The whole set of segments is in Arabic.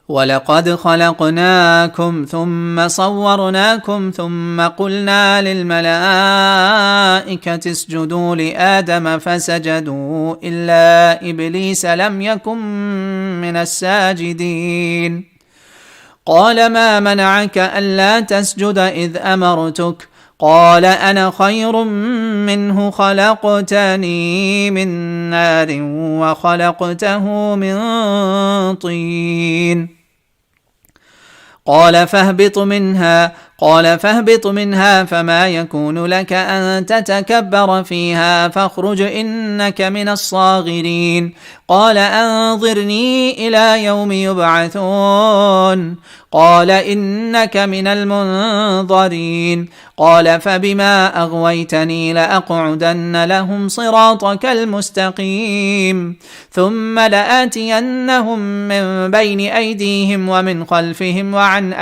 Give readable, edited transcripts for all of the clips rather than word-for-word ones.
ولقد خلقناكم ثم صورناكم ثم قلنا للملائكة اسجدوا لآدم فسجدوا إلا إبليس لم يكن من الساجدين. قال ما منعك ألا تسجد إذ أمرتك؟ قال أنا خير منه خلقتني من نار وخلقته من طين. قال فاهبط منها فما يكون لك أن تتكبر فيها فاخرج إنك من الصاغرين. قال أنظرني إلى يوم يبعثون. قال إنك من المنظرين. قال فبما أغويتني لأقعدن لهم صراطك المستقيم ثم لآتينهم من بين أيديهم ومن خلفهم وعن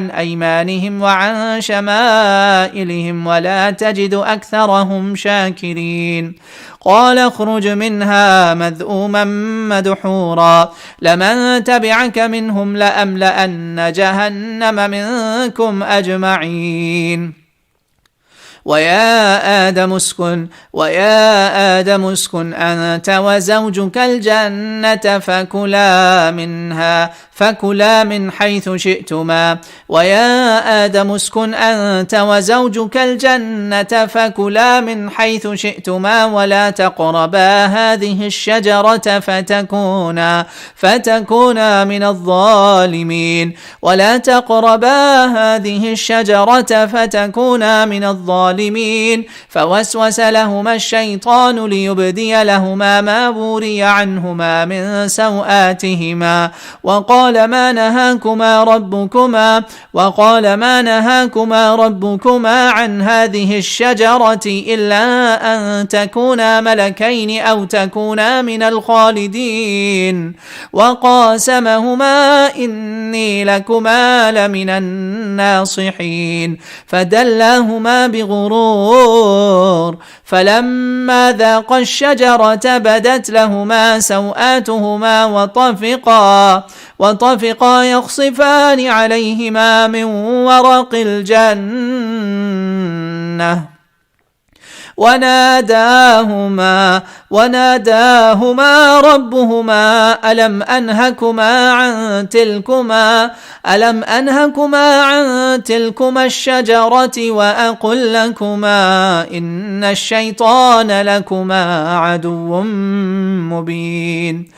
أيمانهم وعن شمائلهم ولا تجد أكثرهم شاكرين. قال اخرج منها مذءوما مدحورا لمن تبعك منهم لأملأن جهنم منكم أجمعين. ويا آدم اسكن أنت وزوجك الجنة فكلا من حيث شئتما ولا تقربا هذه الشجرة فتكونا من الظالمين. فوسوس لهما الشيطان ليبدي لهما ما وري عنهما من سوآتهما وقال ما نهاكما ربكما عن هذه الشجرة إلا أن تكونا ملكين أو تكونا من الخالدين. وقاسمهما إني لكما لمن الناصحين فدلاهما بغرور فلما ذاقا الشجرة بدت لهما سوآتهما وطفقا يخصفان عليهما من ورق الجنة وناداهما ربهما ألم أنهكما عن تلكما الشجرة وأقل لكما إن الشيطان لكما عدو مبين.